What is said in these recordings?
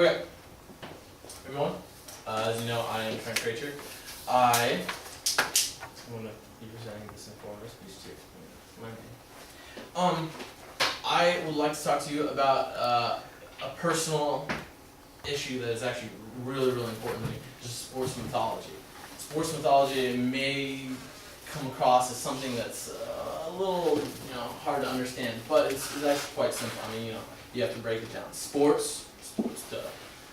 Okay, everyone. As you know, I am Trent. I'm going to be presenting this informative speech to my name. I would like to talk to you about a personal issue that is actually really, really important to me, just sports mythology. Sports mythology may come across as something that's a little, hard to understand, but it's actually quite simple. I mean, you have to break it down. Sports duh.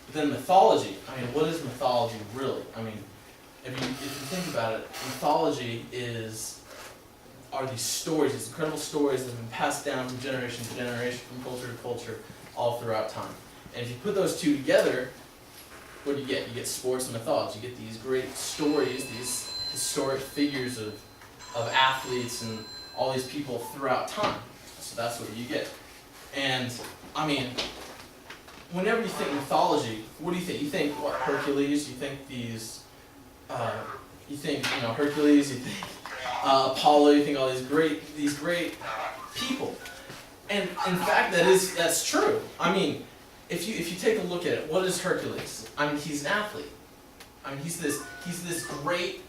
But then mythology. I mean, what is mythology really? I mean, if you think about it, mythology are these stories, these incredible stories that have been passed down from generation to generation, from culture to culture, all throughout time. And if you put those two together, what do you get? You get sports and mythology. You get these great stories, these historic figures of athletes and all these people throughout time. So that's what you get. And, I mean, whenever you think mythology, what do you think? You think, what, Hercules? You think Hercules, you think Apollo, you think all these great people. And in fact, that's true. I mean, if you take a look at it, what is Hercules? I mean, he's an athlete. I mean, he's this great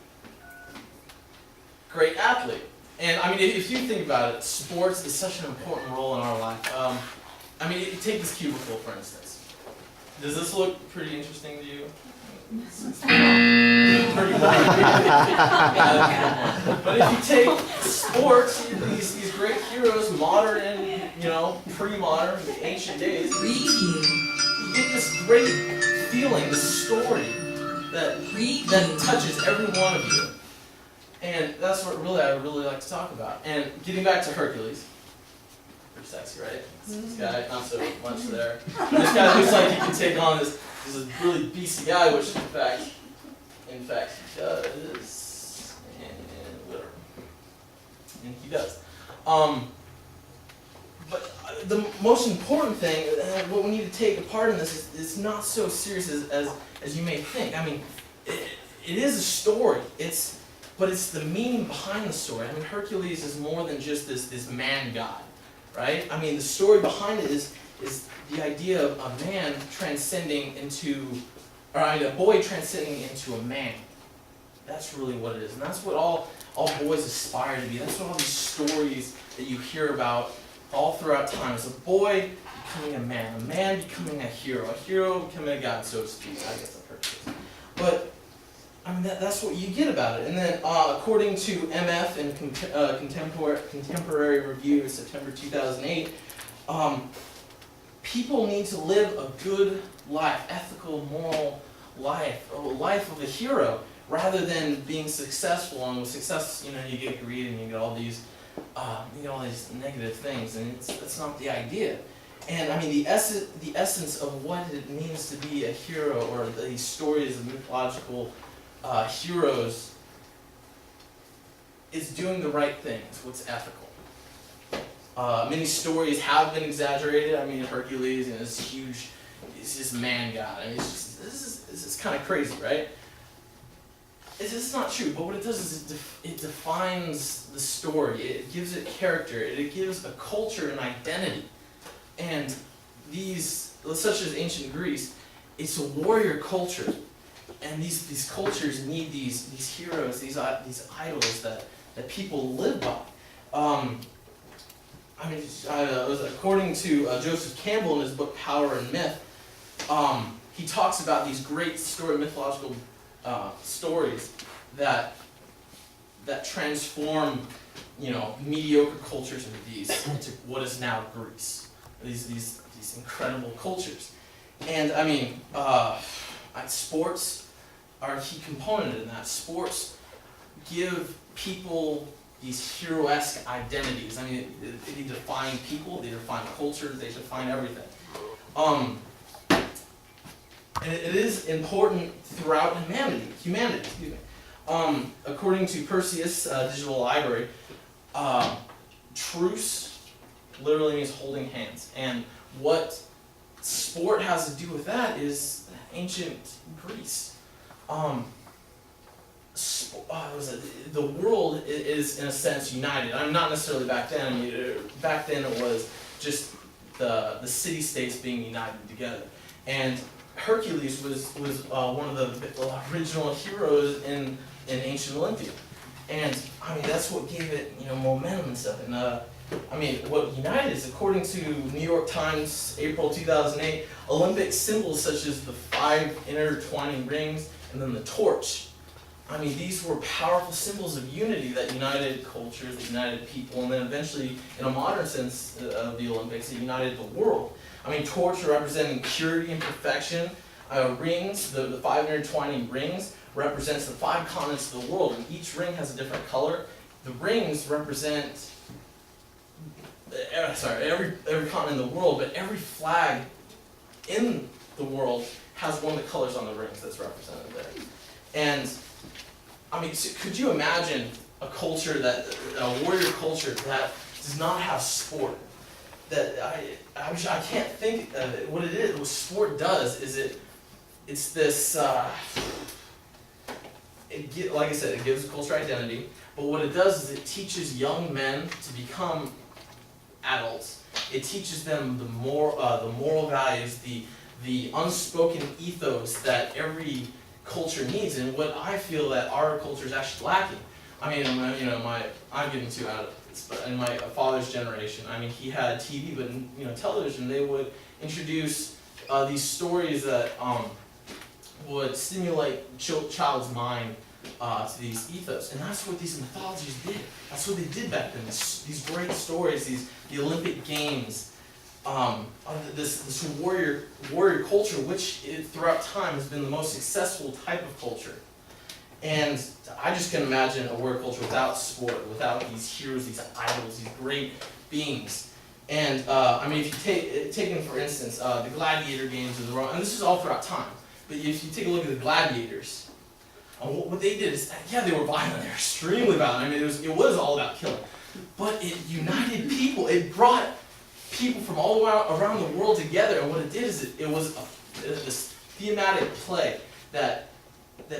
athlete. And I mean, if you think about it, sports is such an important role in our life. I mean, take this cubicle, for instance. Does this look pretty interesting to you? Pretty boring. But if you take sports, these great heroes, modern and pre-modern, ancient days, you get this great feeling, this story that touches every one of you. And that's what I really like to talk about. And getting back to Hercules, pretty sexy, right? This guy, not so much there. This guy looks like he can take on this really beastly guy, which in fact he does, and whatever, and he does. But the most important thing, what we need to take apart in this is not so serious as you may think. I mean, it is a story. But it's the meaning behind the story. I mean, Hercules is more than just this man god, right? I mean, the story behind it is the idea of a man transcending into, a boy transcending into a man. That's really what it is, and that's what all boys aspire to be. That's what all these stories that you hear about all throughout time is a boy becoming a man becoming a hero becoming a god, so to speak. I guess that's Hercules. But I mean, that's what you get about it. And then, according to MF in Contemporary Review, September 2008, people need to live a good life, ethical, moral life, a life of a hero, rather than being successful. And with success, you get greed and you get all these negative things, and that's not the idea. And I mean, the essence of what it means to be a hero, or these stories of mythological heroes, is doing the right things, what's ethical. Many stories have been exaggerated. I mean, Hercules and this huge, he's this man god. I mean, this is kind of crazy, right? It's just not true, but what it does is it defines the story. It gives it character. It gives a culture and identity. And these, such as ancient Greece, it's a warrior culture. And these cultures need these heroes, these idols that people live by. According to Joseph Campbell in his book Power and Myth, he talks about these great mythological stories that transform mediocre cultures into what is now Greece. These incredible cultures, and I mean. Sports are a key component in that. Sports give people these hero-esque identities. I mean, they define people, they define culture, they define everything. And it is important throughout humanity. Excuse me. According to Perseus Digital Library, truce literally means holding hands, and what sport has to do with that is ancient Greece. The world is, in a sense, united. I'm not necessarily back then. I mean, back then it was just the city-states being united together. And Hercules was one of the original heroes in ancient Olympia, and I mean that's what gave it momentum and stuff. And I mean what united is, according to New York Times, April 2008, Olympic symbols such as the 5 intertwining rings and then the torch. I mean, these were powerful symbols of unity that united cultures, that united people, and then eventually, in a modern sense of the Olympics, it united the world. I mean, torch representing purity and perfection. Rings, the 5 intertwining rings, represents the 5 continents of the world, and each ring has a different color. The rings represent, every continent in the world, but every flag in the world has one of the colors on the rings that's represented there. And I mean, so could you imagine a culture a warrior culture that does not have sport? That I can't think of it. What it is, what sport does is it's this, like I said, it gives a culture identity, but what it does is it teaches young men to become adults. It teaches them the moral values, the unspoken ethos that every culture needs, and what I feel that our culture is actually lacking. I mean, I'm getting too out of this, but in my father's generation, I mean, he had TV, but television, they would introduce these stories that would stimulate child's mind to these ethos, and that's what these mythologies did. That's what they did back then. These great stories, the Olympic Games. This warrior culture, which throughout time has been the most successful type of culture. And I just can imagine a warrior culture without sport, without these heroes, these idols, these great beings. And I mean, if you take for instance, the gladiator games of the Roman, and this is all throughout time, but if you take a look at the gladiators, what they did is, yeah, they were violent, they were extremely violent. I mean, it was all about killing. But it united people, it brought people from all around the world together, and what it did is it was this thematic play that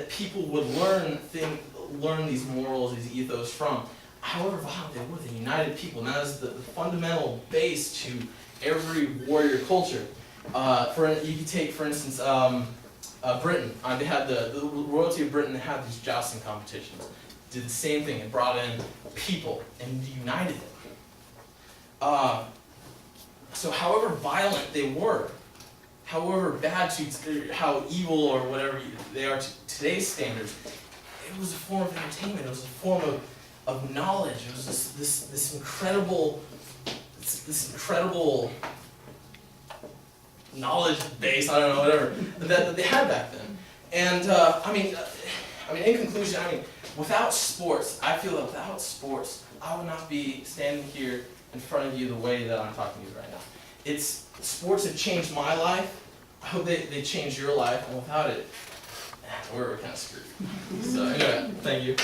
people would learn these morals, these ethos from. However violent they were, they united people, and that is the fundamental base to every warrior culture. You could take, for instance, Britain. They had the royalty of Britain. They had these jousting competitions. Did the same thing. It brought in people and united them. So however violent they were, however bad how evil or whatever they are to today's standards, it was a form of entertainment. It was a form of knowledge. It was this incredible knowledge base, I don't know, whatever, that they had back then. And I mean, in conclusion, without sports, I feel that without sports, I would not be standing here in front of you the way that I'm talking to you right now. Sports have changed my life. I hope they change your life, and without it, we're kind of screwed. So anyway, thank you.